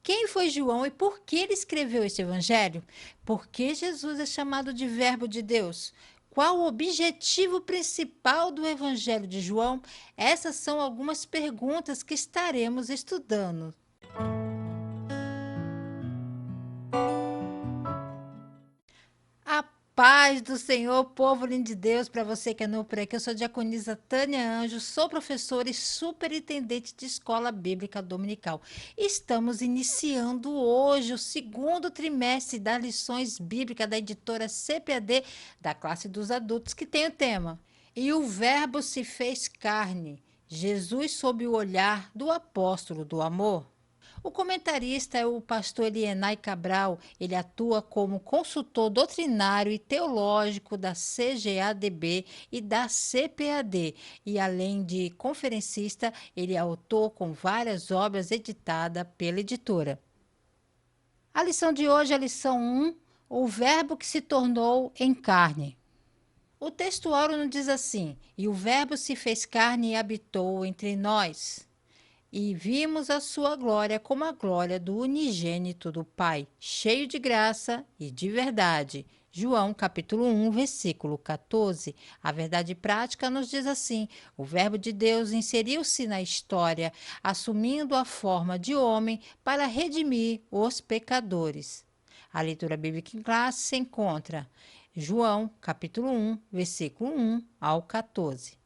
Quem foi João e por que ele escreveu esse evangelho? Por que Jesus é chamado de Verbo de Deus? Qual o objetivo principal do evangelho de João? Essas são algumas perguntas que estaremos estudando. A paz do Senhor, povo lindo de Deus, para você que é novo por aqui, eu sou a diaconisa Tânia Anjos, sou professora e superintendente de escola bíblica dominical. Estamos iniciando hoje o segundo trimestre das lições bíblicas da editora CPAD, da classe dos adultos, que tem o tema E o Verbo se fez carne, Jesus sob o olhar do apóstolo do amor. O comentarista é o pastor Elienay Cabral. Ele atua como consultor doutrinário e teológico da CGADB e da CPAD. E, além de conferencista, ele é autor com várias obras editadas pela editora. A lição de hoje é a lição 1, o verbo que se tornou em carne. O textuário nos diz assim: E o verbo se fez carne e habitou entre nós. E vimos a sua glória como a glória do unigênito do Pai, cheio de graça e de verdade. João capítulo 1, versículo 14. A verdade prática nos diz assim: o Verbo de Deus inseriu-se na história, assumindo a forma de homem para redimir os pecadores. A leitura bíblica em classe se encontra João capítulo 1, versículo 1 ao 14.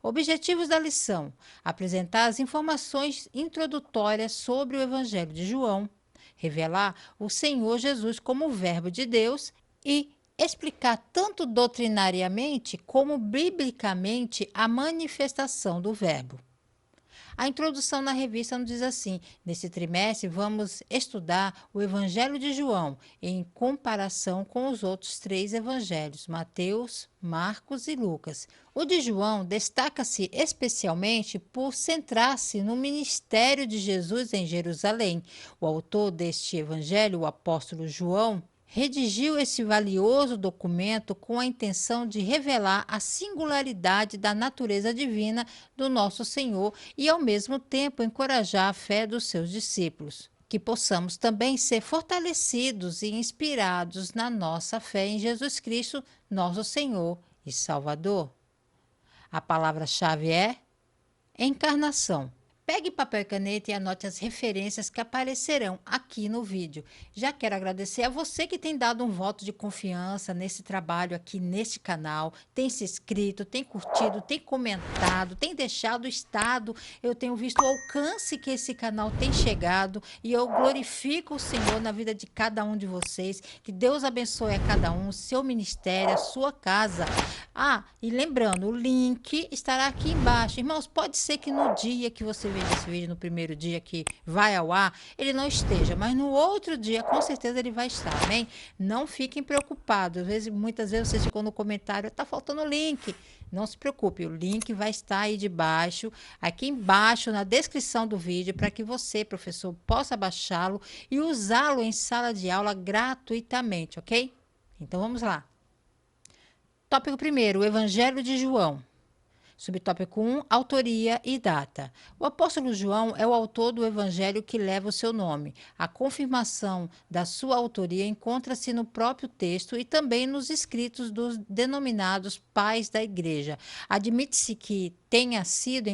Objetivos da lição: apresentar as informações introdutórias sobre o Evangelho de João, revelar o Senhor Jesus como o Verbo de Deus e explicar tanto doutrinariamente como biblicamente a manifestação do Verbo. A introdução na revista nos diz assim: nesse trimestre vamos estudar o Evangelho de João em comparação com os outros três evangelhos, Mateus, Marcos e Lucas. O de João destaca-se especialmente por centrar-se no ministério de Jesus em Jerusalém. O autor deste evangelho, o apóstolo João, redigiu esse valioso documento com a intenção de revelar a singularidade da natureza divina do nosso Senhor e, ao mesmo tempo, encorajar a fé dos seus discípulos. Que possamos também ser fortalecidos e inspirados na nossa fé em Jesus Cristo, nosso Senhor e Salvador. A palavra-chave é encarnação. Pegue papel e caneta e anote as referências que aparecerão aqui no vídeo. Já quero agradecer a você que tem dado um voto de confiança nesse trabalho aqui neste canal, tem se inscrito, tem curtido, tem comentado, tem deixado o estado. Eu tenho visto o alcance que esse canal tem chegado e eu glorifico o Senhor na vida de cada um de vocês. Que Deus abençoe a cada um, seu ministério, a sua casa. E lembrando, o link estará aqui embaixo. Irmãos, pode ser que no dia que você veja esse vídeo, no primeiro dia que vai ao ar, ele não esteja, mas no outro dia, com certeza, ele vai estar, amém? Não fiquem preocupados. Muitas vezes vocês ficam no comentário, tá faltando o link. Não se preocupe, o link vai estar aí debaixo, aqui embaixo, na descrição do vídeo, para que você, professor, possa baixá-lo e usá-lo em sala de aula gratuitamente, ok? Então, vamos lá. Tópico 1, o Evangelho de João. Subtópico 1, autoria e data. O apóstolo João é o autor do evangelho que leva o seu nome. A confirmação da sua autoria encontra-se no próprio texto e também nos escritos dos denominados pais da igreja. Admite-se que tenha sido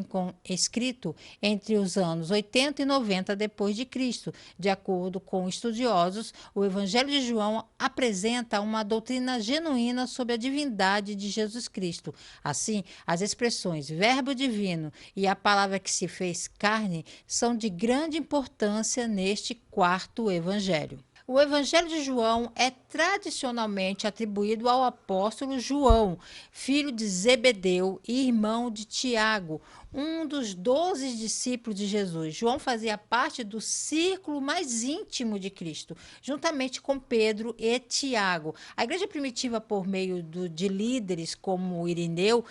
escrito entre os anos 80 e 90 depois de Cristo. De acordo com estudiosos, o Evangelho de João apresenta uma doutrina genuína sobre a divindade de Jesus Cristo. Assim, as expressões verbo divino e a palavra que se fez carne são de grande importância neste quarto evangelho. O Evangelho de João é tradicionalmente atribuído ao apóstolo João, filho de Zebedeu e irmão de Tiago, um dos 12 discípulos de Jesus. João fazia parte do círculo mais íntimo de Cristo, juntamente com Pedro e Tiago. A igreja primitiva, por meio de líderes como Irineu,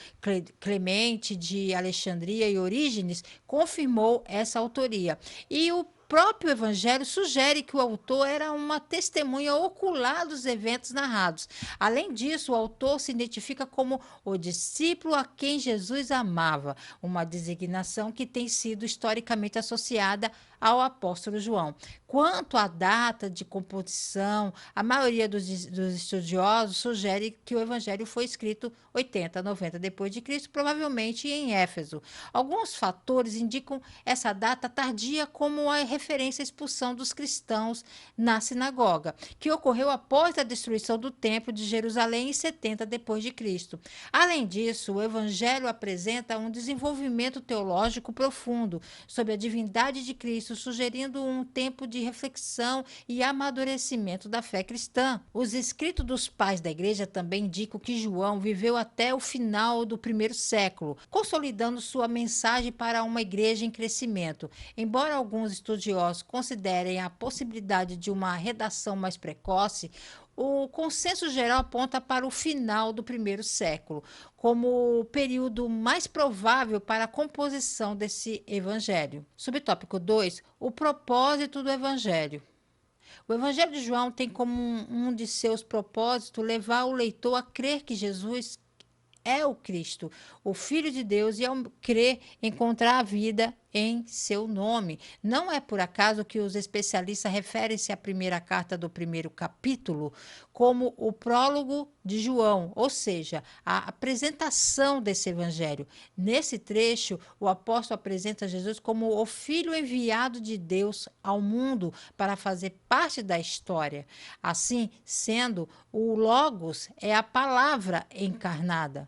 Clemente de Alexandria e Orígenes, confirmou essa autoria. E o próprio evangelho sugere que o autor era uma testemunha ocular dos eventos narrados. Além disso, o autor se identifica como o discípulo a quem Jesus amava, uma designação que tem sido historicamente associada ao apóstolo João. Quanto à data de composição, a maioria dos estudiosos sugere que o evangelho foi escrito 80, 90 depois de Cristo, provavelmente em Éfeso. Alguns fatores indicam essa data tardia como a referência à expulsão dos cristãos na sinagoga, que ocorreu após a destruição do templo de Jerusalém em 70 depois de Cristo. Além disso, o evangelho apresenta um desenvolvimento teológico profundo sobre a divindade de Cristo, sugerindo um tempo de reflexão e amadurecimento da fé cristã. Os escritos dos pais da igreja também indicam que João viveu até o final do primeiro século, consolidando sua mensagem para uma igreja em crescimento. Embora alguns estudiosos considerem a possibilidade de uma redação mais precoce, o consenso geral aponta para o final do primeiro século, como o período mais provável para a composição desse evangelho. Subtópico 2: o propósito do evangelho. O Evangelho de João tem como um de seus propósitos levar o leitor a crer que Jesus é o Cristo, o Filho de Deus, e ao crer, encontrar a vida em seu nome. Não é por acaso que os especialistas referem-se à primeira carta do primeiro capítulo como o prólogo de João, ou seja, a apresentação desse evangelho. Nesse trecho, o apóstolo apresenta Jesus como o Filho enviado de Deus ao mundo para fazer parte da história. Assim, sendo, o Logos é a palavra encarnada.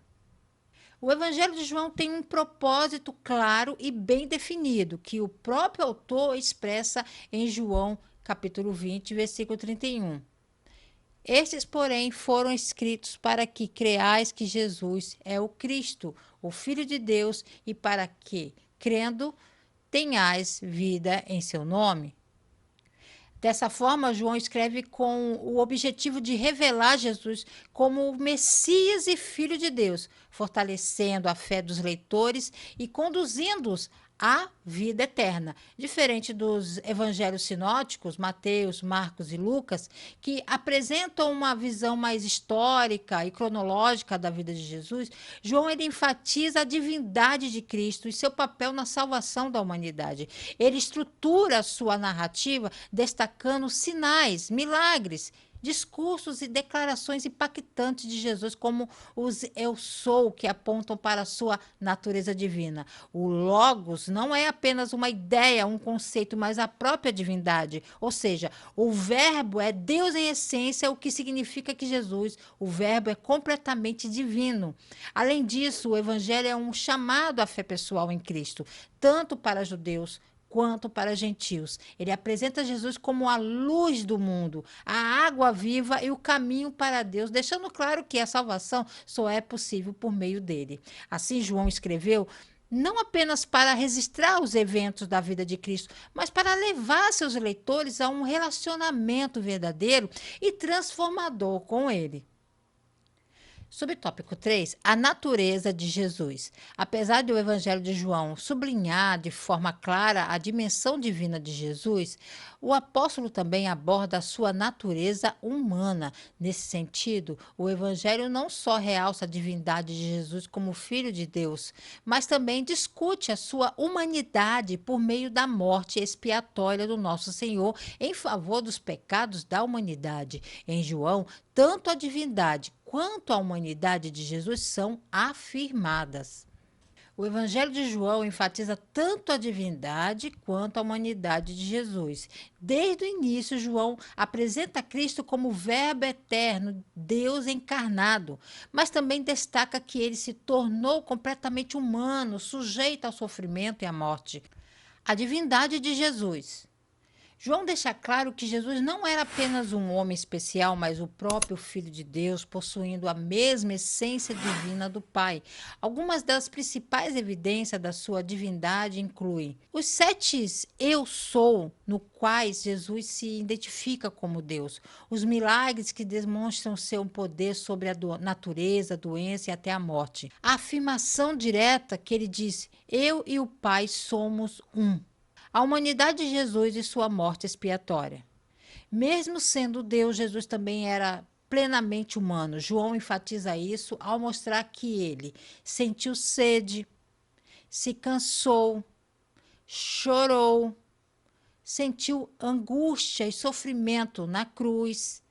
O Evangelho de João tem um propósito claro e bem definido, que o próprio autor expressa em João, capítulo 20, versículo 31. Estes, porém, foram escritos para que creais que Jesus é o Cristo, o Filho de Deus, e para que, crendo, tenhais vida em seu nome. Dessa forma, João escreve com o objetivo de revelar Jesus como o Messias e Filho de Deus, fortalecendo a fé dos leitores e conduzindo-os à vida eterna. Diferente dos evangelhos sinóticos, Mateus, Marcos e Lucas, que apresentam uma visão mais histórica e cronológica da vida de Jesus, João ele enfatiza a divindade de Cristo e seu papel na salvação da humanidade. Ele estrutura a sua narrativa destacando sinais, milagres, discursos e declarações impactantes de Jesus, como os eu sou, que apontam para a sua natureza divina. O Logos não é apenas uma ideia, um conceito, mas a própria divindade. Ou seja, o Verbo é Deus em essência, o que significa que Jesus, o Verbo, é completamente divino. Além disso, o Evangelho é um chamado à fé pessoal em Cristo, tanto para judeus quanto para gentios. Ele apresenta Jesus como a luz do mundo, a água viva e o caminho para Deus, deixando claro que a salvação só é possível por meio dele. Assim, João escreveu não apenas para registrar os eventos da vida de Cristo, mas para levar seus leitores a um relacionamento verdadeiro e transformador com ele. Subtópico 3: a natureza de Jesus. Apesar do Evangelho de João sublinhar de forma clara a dimensão divina de Jesus, o apóstolo também aborda a sua natureza humana. Nesse sentido, o Evangelho não só realça a divindade de Jesus como Filho de Deus, mas também discute a sua humanidade por meio da morte expiatória do nosso Senhor em favor dos pecados da humanidade. Em João, tanto a divindade quanto a humanidade de Jesus são afirmadas. O Evangelho de João enfatiza tanto a divindade quanto a humanidade de Jesus. Desde o início, João apresenta Cristo como o Verbo eterno, Deus encarnado, mas também destaca que ele se tornou completamente humano, sujeito ao sofrimento e à morte. A divindade de Jesus. João deixa claro que Jesus não era apenas um homem especial, mas o próprio Filho de Deus, possuindo a mesma essência divina do Pai. Algumas das principais evidências da sua divindade incluem os 7 eu sou, no quais Jesus se identifica como Deus, os milagres que demonstram seu poder sobre a natureza, a doença e até a morte. A afirmação direta que ele diz: eu e o Pai somos um. A humanidade de Jesus e sua morte expiatória. Mesmo sendo Deus, Jesus também era plenamente humano. João enfatiza isso ao mostrar que ele sentiu sede, se cansou, chorou, sentiu angústia e sofrimento na cruz.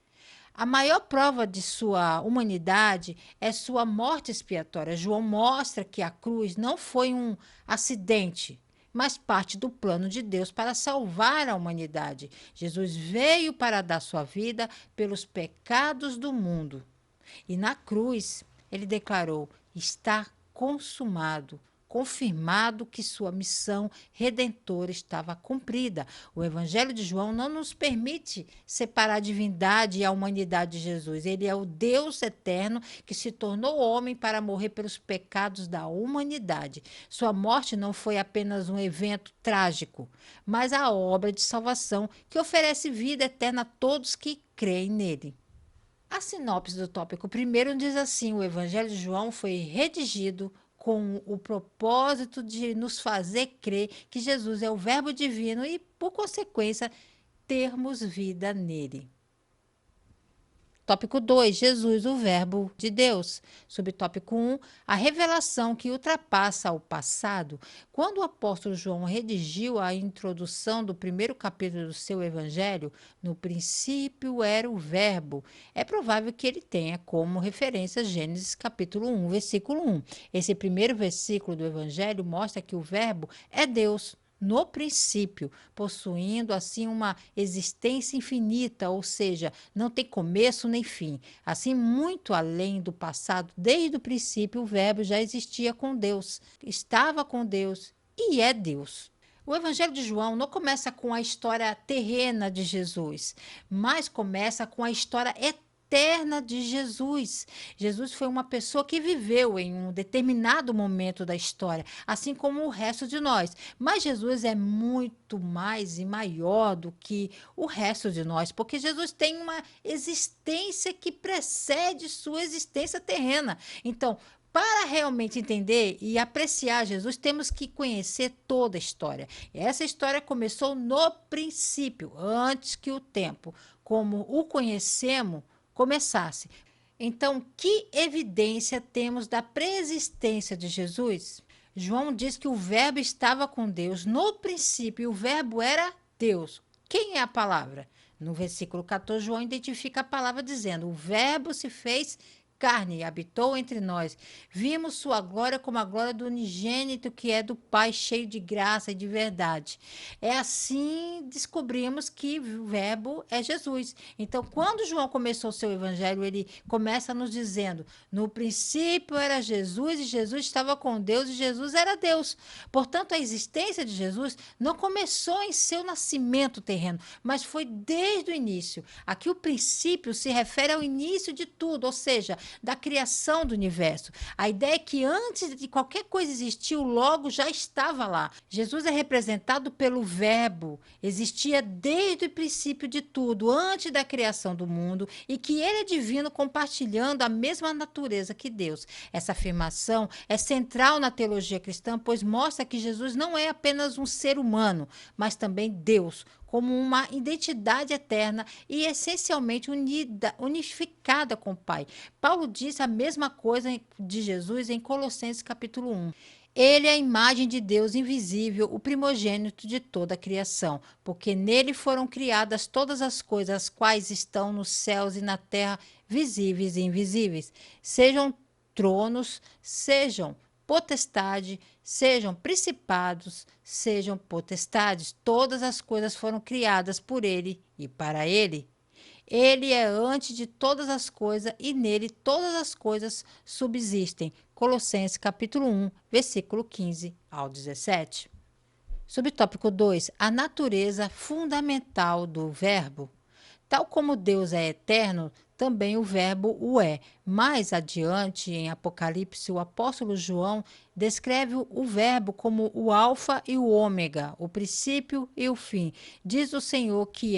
A maior prova de sua humanidade é sua morte expiatória. João mostra que a cruz não foi um acidente, mas parte do plano de Deus para salvar a humanidade. Jesus veio para dar sua vida pelos pecados do mundo. E na cruz, ele declarou: está consumado, confirmado que sua missão redentora estava cumprida. O Evangelho de João não nos permite separar a divindade e a humanidade de Jesus. Ele é o Deus eterno que se tornou homem para morrer pelos pecados da humanidade. Sua morte não foi apenas um evento trágico, mas a obra de salvação que oferece vida eterna a todos que creem nele. A sinopse do tópico primeiro diz assim: o Evangelho de João foi redigido com o propósito de nos fazer crer que Jesus é o Verbo divino e, por consequência, termos vida nele. Tópico 2, Jesus, o Verbo de Deus. Subtópico 1, a revelação que ultrapassa o passado. Quando o apóstolo João redigiu a introdução do primeiro capítulo do seu evangelho, no princípio era o Verbo, é provável que ele tenha como referência Gênesis capítulo 1, versículo 1. Esse primeiro versículo do evangelho mostra que o Verbo é Deus no princípio, possuindo assim uma existência infinita, ou seja, não tem começo nem fim. Assim, muito além do passado, desde o princípio, o Verbo já existia com Deus, estava com Deus e é Deus. O Evangelho de João não começa com a história terrena de Jesus, mas começa com a história eterna de Jesus. Jesus foi uma pessoa que viveu em um determinado momento da história, assim como o resto de nós. Mas Jesus é muito mais e maior do que o resto de nós, porque Jesus tem uma existência que precede sua existência terrena. Então, para realmente entender e apreciar Jesus, temos que conhecer toda a história. E essa história começou no princípio, antes que o tempo, como o conhecemos, começasse. Então, que evidência temos da preexistência de Jesus? João diz que o Verbo estava com Deus no princípio, e o Verbo era Deus. Quem é a palavra? No versículo 14, João identifica a palavra dizendo: o Verbo se fez carne e habitou entre nós. Vimos sua glória como a glória do unigênito que é do Pai, cheio de graça e de verdade. É assim descobrimos que o Verbo é Jesus. Então, quando João começou o seu evangelho, ele começa nos dizendo: no princípio era Jesus e Jesus estava com Deus e Jesus era Deus. Portanto, a existência de Jesus não começou em seu nascimento terreno, mas foi desde o início. Aqui o princípio se refere ao início de tudo, ou seja, da criação do universo. A ideia é que antes de qualquer coisa existir, o Logo já estava lá. Jesus é representado pelo Verbo, existia desde o princípio de tudo, antes da criação do mundo, e que ele é divino, compartilhando a mesma natureza que Deus. Essa afirmação é central na teologia cristã, pois mostra que Jesus não é apenas um ser humano, mas também Deus, como uma identidade eterna e essencialmente unificada com o Pai. Paulo diz a mesma coisa de Jesus em Colossenses capítulo 1. Ele é a imagem de Deus invisível, o primogênito de toda a criação, porque nele foram criadas todas as coisas, as quais estão nos céus e na terra, visíveis e invisíveis, sejam tronos, sejam potestade, sejam principados, sejam potestades, todas as coisas foram criadas por ele e para ele. Ele é antes de todas as coisas e nele todas as coisas subsistem. Colossenses capítulo 1, versículo 15 ao 17. Subtópico 2. A natureza fundamental do Verbo. Tal como Deus é eterno, também o Verbo o é. Mais adiante, em Apocalipse, o apóstolo João descreve o Verbo como o Alfa e o Ômega, o princípio e o fim. Diz o Senhor que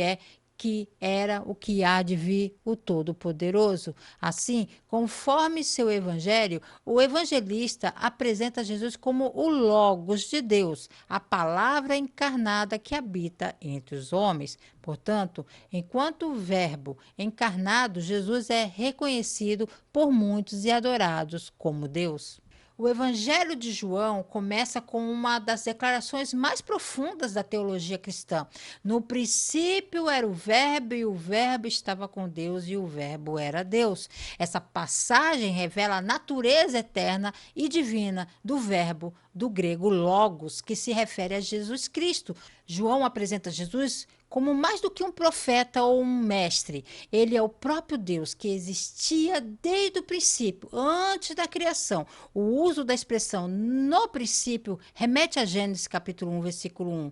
era, o que há de vir, o Todo-Poderoso. Assim, conforme seu evangelho, o evangelista apresenta Jesus como o Logos de Deus, a palavra encarnada que habita entre os homens. Portanto, enquanto Verbo encarnado, Jesus é reconhecido por muitos e adorados como Deus. O Evangelho de João começa com uma das declarações mais profundas da teologia cristã. No princípio era o Verbo, e o Verbo estava com Deus, e o Verbo era Deus. Essa passagem revela a natureza eterna e divina do Verbo, do grego logos, que se refere a Jesus Cristo. João apresenta Jesus como mais do que um profeta ou um mestre. Ele é o próprio Deus que existia desde o princípio, antes da criação. O uso da expressão no princípio remete a Gênesis capítulo 1, versículo 1,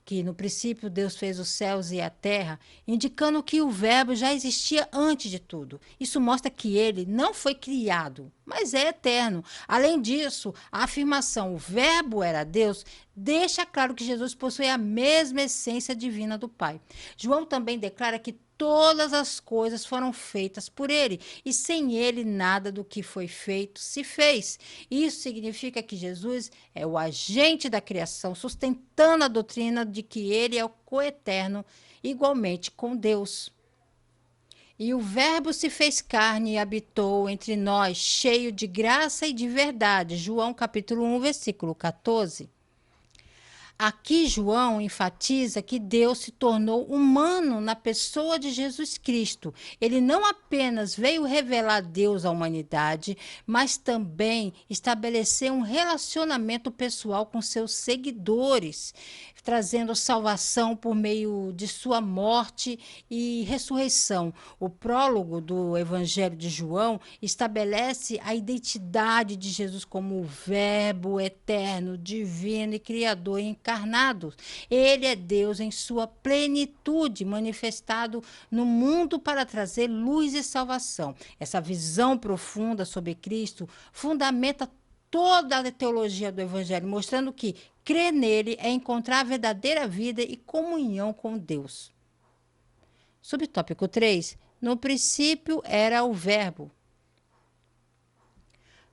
que no princípio Deus fez os céus e a terra, indicando que o verbo já existia antes de tudo. Isso mostra que ele não foi criado, mas é eterno. Além disso, a afirmação o verbo era Deus deixa claro que Jesus possui a mesma essência divina do Pai. João também declara que todas as coisas foram feitas por ele, e sem ele nada do que foi feito se fez. Isso significa que Jesus é o agente da criação, sustentando a doutrina de que ele é o coeterno, igualmente com Deus. E o Verbo se fez carne e habitou entre nós, cheio de graça e de verdade. João capítulo 1, versículo 14. Aqui João enfatiza que Deus se tornou humano na pessoa de Jesus Cristo. Ele não apenas veio revelar Deus à humanidade, mas também estabeleceu um relacionamento pessoal com seus seguidores, trazendo salvação por meio de sua morte e ressurreição. O prólogo do Evangelho de João estabelece a identidade de Jesus como o Verbo eterno, divino e criador encarnado. Ele é Deus em sua plenitude, manifestado no mundo para trazer luz e salvação. Essa visão profunda sobre Cristo fundamenta toda a teologia do Evangelho, mostrando que crer nele é encontrar a verdadeira vida e comunhão com Deus. Subtópico 3. No princípio era o Verbo.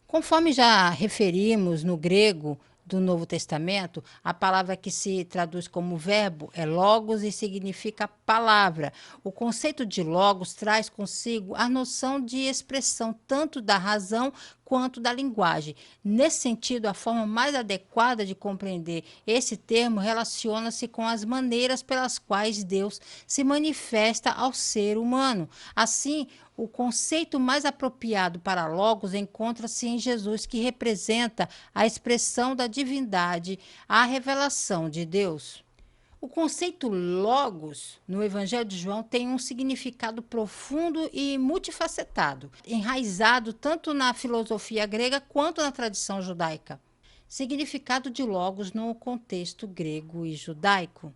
Conforme já referimos no grego do Novo Testamento, a palavra que se traduz como verbo é logos e significa palavra. O conceito de logos traz consigo a noção de expressão tanto da razão quanto da linguagem. Nesse sentido, a forma mais adequada de compreender esse termo relaciona-se com as maneiras pelas quais Deus se manifesta ao ser humano. Assim, o conceito mais apropriado para logos encontra-se em Jesus, que representa a expressão da divindade, a revelação de Deus. O conceito logos no Evangelho de João tem um significado profundo e multifacetado, enraizado tanto na filosofia grega quanto na tradição judaica. Significado de logos no contexto grego e judaico.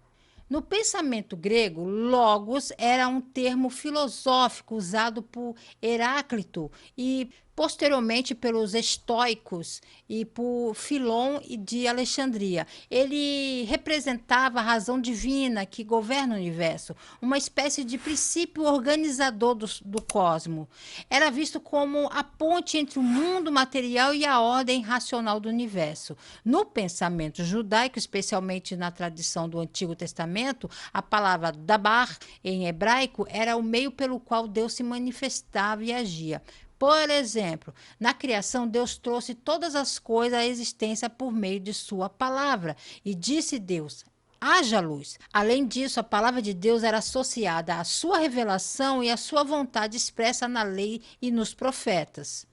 No pensamento grego, logos era um termo filosófico usado por Heráclito e posteriormente pelos estoicos e por Filon de Alexandria. Ele representava a razão divina que governa o universo, uma espécie de princípio organizador do cosmos. Era visto como a ponte entre o mundo material e a ordem racional do universo. No pensamento judaico, especialmente na tradição do Antigo Testamento, a palavra dabar, em hebraico, era o meio pelo qual Deus se manifestava e agia. Por exemplo, na criação, Deus trouxe todas as coisas à existência por meio de sua palavra. E disse Deus: haja luz. Além disso, a palavra de Deus era associada à sua revelação e à sua vontade expressa na lei e nos profetas.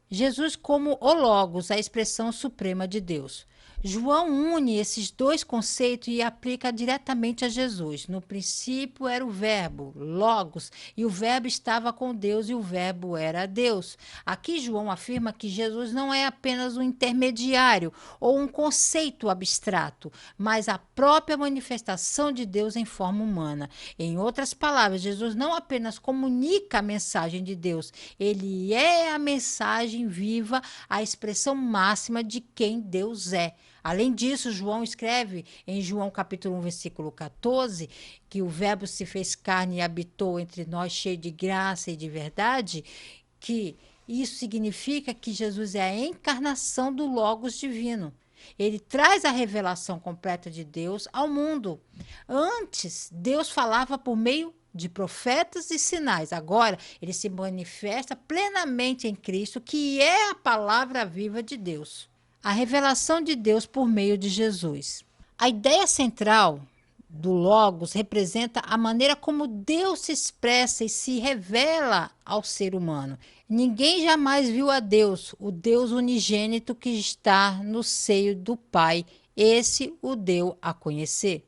Jesus como o Logos, a expressão suprema de Deus. João une esses dois conceitos e aplica diretamente a Jesus. No princípio era o Verbo, Logos, e o Verbo estava com Deus e o Verbo era Deus. Aqui João afirma que Jesus não é apenas um intermediário ou um conceito abstrato, mas a própria manifestação de Deus em forma humana. Em outras palavras, Jesus não apenas comunica a mensagem de Deus, ele é a mensagem viva, a expressão máxima de quem Deus é. Além disso, João escreve em João capítulo 1, versículo 14, que o Verbo se fez carne e habitou entre nós, cheio de graça e de verdade, que isso significa que Jesus é a encarnação do Logos divino. Ele traz a revelação completa de Deus ao mundo. Antes, Deus falava por meio de profetas e sinais. Agora, ele se manifesta plenamente em Cristo, que é a palavra viva de Deus. A revelação de Deus por meio de Jesus. A ideia central do Logos representa a maneira como Deus se expressa e se revela ao ser humano. Ninguém jamais viu a Deus, o Deus unigênito que está no seio do Pai. Esse o deu a conhecer.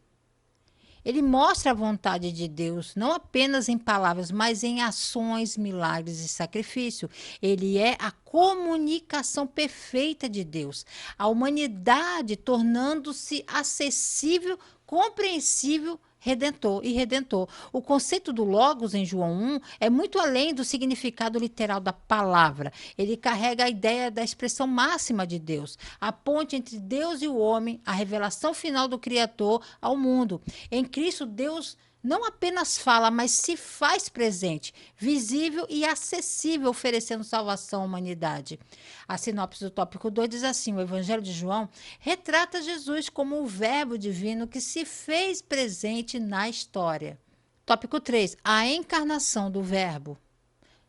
Ele mostra a vontade de Deus, não apenas em palavras, mas em ações, milagres e sacrifício. Ele é a comunicação perfeita de Deus. A humanidade tornando-se acessível, compreensível, redentor. O conceito do Logos em João 1 é muito além do significado literal da palavra. Ele carrega a ideia da expressão máxima de Deus, a ponte entre Deus e o homem, a revelação final do Criador ao mundo. Em Cristo, Deus não apenas fala, mas se faz presente, visível e acessível, oferecendo salvação à humanidade. A sinopse do tópico 2 diz assim: o Evangelho de João retrata Jesus como o Verbo divino que se fez presente na história. Tópico 3: a encarnação do Verbo.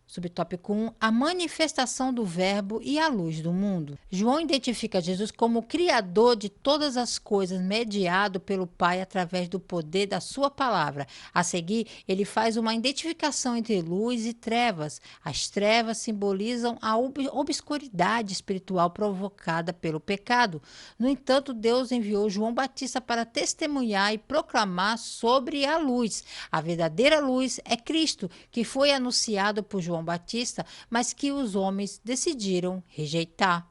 Subtópico 1, a manifestação do Verbo e a luz do mundo. João identifica Jesus como o Criador de todas as coisas, mediado pelo Pai através do poder da sua palavra. A seguir, ele faz uma identificação entre luz e trevas. As trevas simbolizam a obscuridade espiritual provocada pelo pecado. No entanto, Deus enviou João Batista para testemunhar e proclamar sobre a luz. A verdadeira luz é Cristo, que foi anunciado por João Batista, mas que os homens decidiram rejeitar.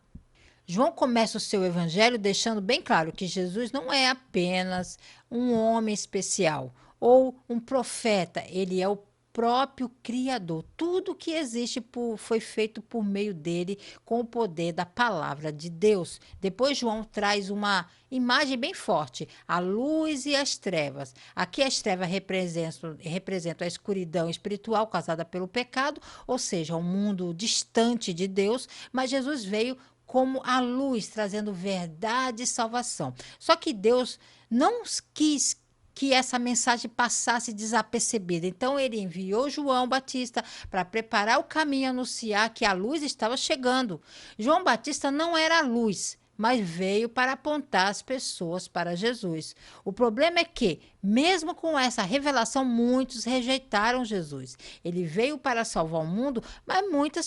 João começa o seu evangelho deixando bem claro que Jesus não é apenas um homem especial ou um profeta, ele é o próprio Criador. Tudo que existe foi feito por meio dele, com o poder da palavra de Deus. Depois, João traz uma imagem bem forte: a luz e as trevas. Aqui as trevas representam a escuridão espiritual causada pelo pecado, ou seja, um mundo distante de Deus, mas Jesus veio como a luz, trazendo verdade e salvação. Só que Deus não quis que essa mensagem passasse desapercebida. Então ele enviou João Batista para preparar o caminho e anunciar que a luz estava chegando. João Batista não era a luz, mas veio para apontar as pessoas para Jesus. O problema é que, mesmo com essa revelação, muitos rejeitaram Jesus. Ele veio para salvar o mundo, mas muita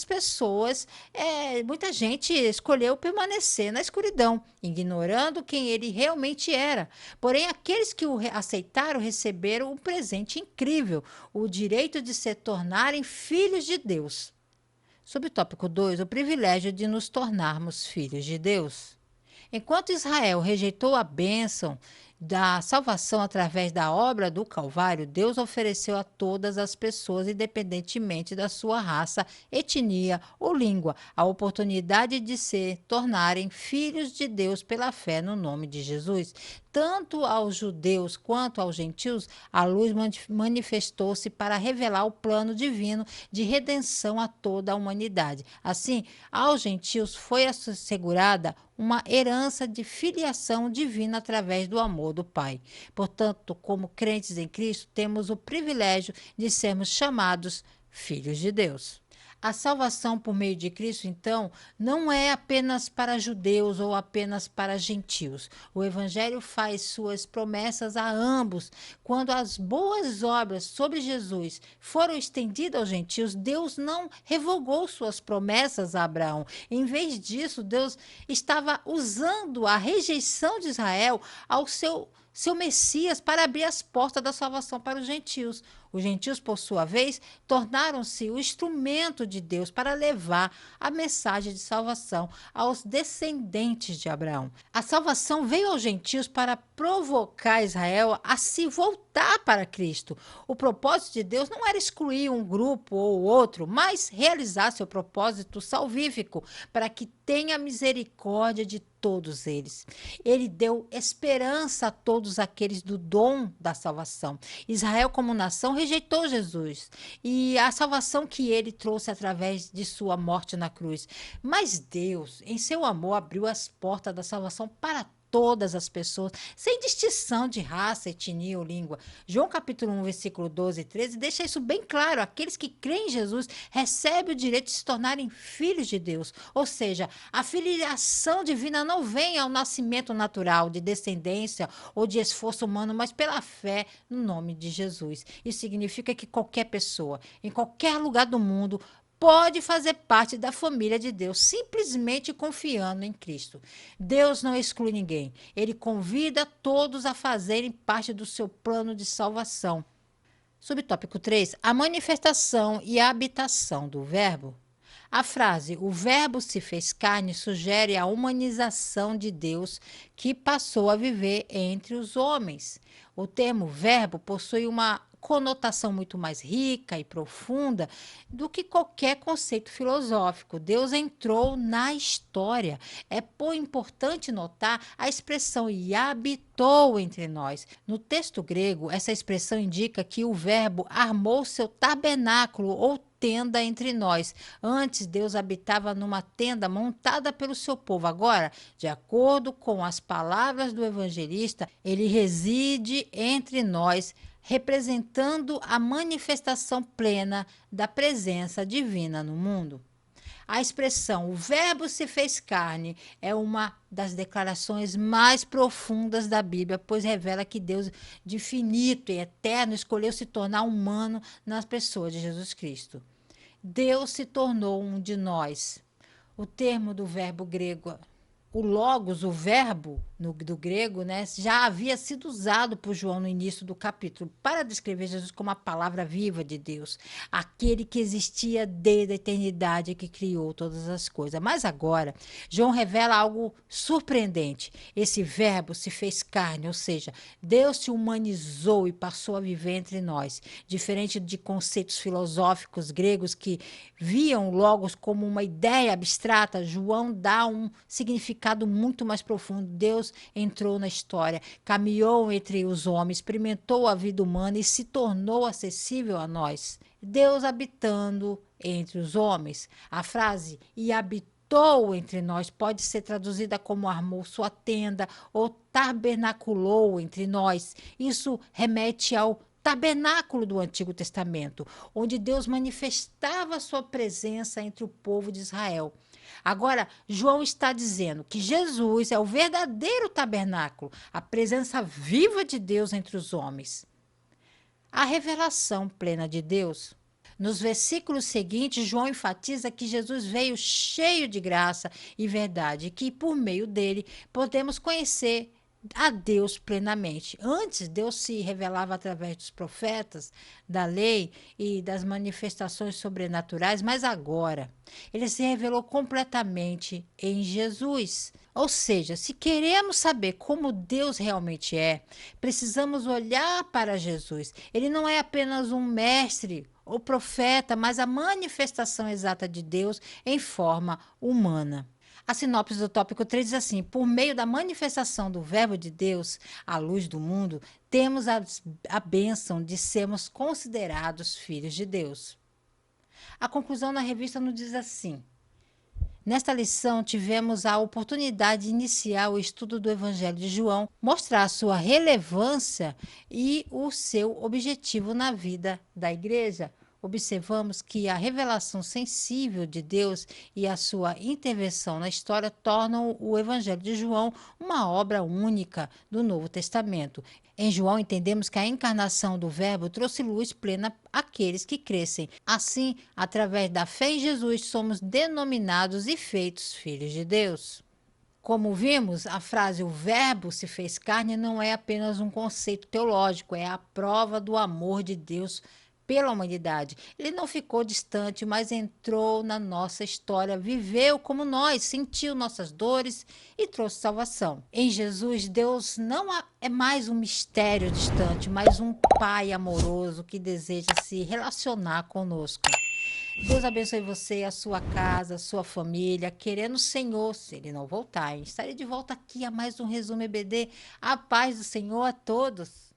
gente escolheu permanecer na escuridão, ignorando quem ele realmente era. Porém, aqueles que o aceitaram receberam um presente incrível: o direito de se tornarem filhos de Deus. Subtópico 2, o privilégio de nos tornarmos filhos de Deus. Enquanto Israel rejeitou a bênção da salvação através da obra do Calvário, Deus ofereceu a todas as pessoas, independentemente da sua raça, etnia ou língua, a oportunidade de se tornarem filhos de Deus pela fé no nome de Jesus. Tanto aos judeus quanto aos gentios, a luz manifestou-se para revelar o plano divino de redenção a toda a humanidade. Assim, aos gentios foi assegurada uma herança de filiação divina através do amor do Pai. Portanto, como crentes em Cristo, temos o privilégio de sermos chamados filhos de Deus. A salvação por meio de Cristo, então, não é apenas para judeus ou apenas para gentios. O Evangelho faz suas promessas a ambos. Quando as boas obras sobre Jesus foram estendidas aos gentios, Deus não revogou suas promessas a Abraão. Em vez disso, Deus estava usando a rejeição de Israel ao seu Messias para abrir as portas da salvação para os gentios. Os gentios, por sua vez, tornaram-se o instrumento de Deus para levar a mensagem de salvação aos descendentes de Abraão. A salvação veio aos gentios para provocar Israel a se voltar para Cristo. O propósito de Deus não era excluir um grupo ou outro, mas realizar seu propósito salvífico para que tenha misericórdia de todos eles. Ele deu esperança a todos aqueles do dom da salvação. Israel, como nação, rejeitou Jesus e a salvação que ele trouxe através de sua morte na cruz. Mas Deus, em seu amor, abriu as portas da salvação para todas as pessoas, sem distinção de raça, etnia ou língua. João capítulo 1, versículo 12 e 13 deixa isso bem claro. Aqueles que creem em Jesus recebem o direito de se tornarem filhos de Deus. Ou seja, a filiação divina não vem ao nascimento natural, de descendência ou de esforço humano, mas pela fé no nome de Jesus. Isso significa que qualquer pessoa, em qualquer lugar do mundo, pode fazer parte da família de Deus, simplesmente confiando em Cristo. Deus não exclui ninguém. Ele convida todos a fazerem parte do seu plano de salvação. Subtópico 3. A manifestação e a habitação do Verbo. A frase "o Verbo se fez carne" sugere a humanização de Deus que passou a viver entre os homens. O termo verbo possui uma conotação muito mais rica e profunda do que qualquer conceito filosófico. Deus entrou na história. É importante notar a expressão "e habitou entre nós". No texto grego, essa expressão indica que o Verbo armou seu tabernáculo ou tenda entre nós. Antes, Deus habitava numa tenda montada pelo seu povo. Agora, de acordo com as palavras do evangelista, ele reside entre nós, representando a manifestação plena da presença divina no mundo. A expressão "o Verbo se fez carne" é uma das declarações mais profundas da Bíblia, pois revela que Deus, de finito e eterno, escolheu se tornar humano nas pessoas de Jesus Cristo. Deus se tornou um de nós. O termo do verbo grego, o logos, o verbo do grego, né, já havia sido usado por João no início do capítulo para descrever Jesus como a palavra viva de Deus, aquele que existia desde a eternidade, que criou todas as coisas. Mas agora, João revela algo surpreendente. Esse verbo se fez carne, ou seja, Deus se humanizou e passou a viver entre nós. Diferente de conceitos filosóficos gregos que viam logos como uma ideia abstrata, João dá um significado muito mais profundo. Deus entrou na história, caminhou entre os homens, experimentou a vida humana e se tornou acessível a nós. Deus habitando entre os homens. A frase "e habitou entre nós" pode ser traduzida como armou sua tenda ou tabernaculou entre nós. Isso remete ao tabernáculo do Antigo Testamento, onde Deus manifestava sua presença entre o povo de Israel. Agora, João está dizendo que Jesus é o verdadeiro tabernáculo, a presença viva de Deus entre os homens. A revelação plena de Deus. Nos versículos seguintes, João enfatiza que Jesus veio cheio de graça e verdade, e que por meio dele podemos conhecer a Deus plenamente. Antes, Deus se revelava através dos profetas, da lei e das manifestações sobrenaturais, mas agora ele se revelou completamente em Jesus. Ou seja, se queremos saber como Deus realmente é, precisamos olhar para Jesus. Ele não é apenas um mestre ou profeta, mas a manifestação exata de Deus em forma humana. A sinopse do tópico 3 diz assim: por meio da manifestação do Verbo de Deus, a luz do mundo, temos a bênção de sermos considerados filhos de Deus. A conclusão na revista nos diz assim: nesta lição, tivemos a oportunidade de iniciar o estudo do Evangelho de João, mostrar a sua relevância e o seu objetivo na vida da igreja. Observamos que a revelação sensível de Deus e a sua intervenção na história tornam o Evangelho de João uma obra única do Novo Testamento. Em João, entendemos que a encarnação do Verbo trouxe luz plena àqueles que crescem. Assim, através da fé em Jesus, somos denominados e feitos filhos de Deus. Como vimos, a frase "o Verbo se fez carne" não é apenas um conceito teológico, é a prova do amor de Deus pela humanidade. Ele não ficou distante, mas entrou na nossa história, viveu como nós, sentiu nossas dores e trouxe salvação. Em Jesus, Deus não é mais um mistério distante, mas um Pai amoroso que deseja se relacionar conosco. Deus abençoe você, a sua casa, a sua família, querendo o Senhor, se Ele não voltar. Estarei de volta aqui a mais um Resumo EBD. A paz do Senhor a todos.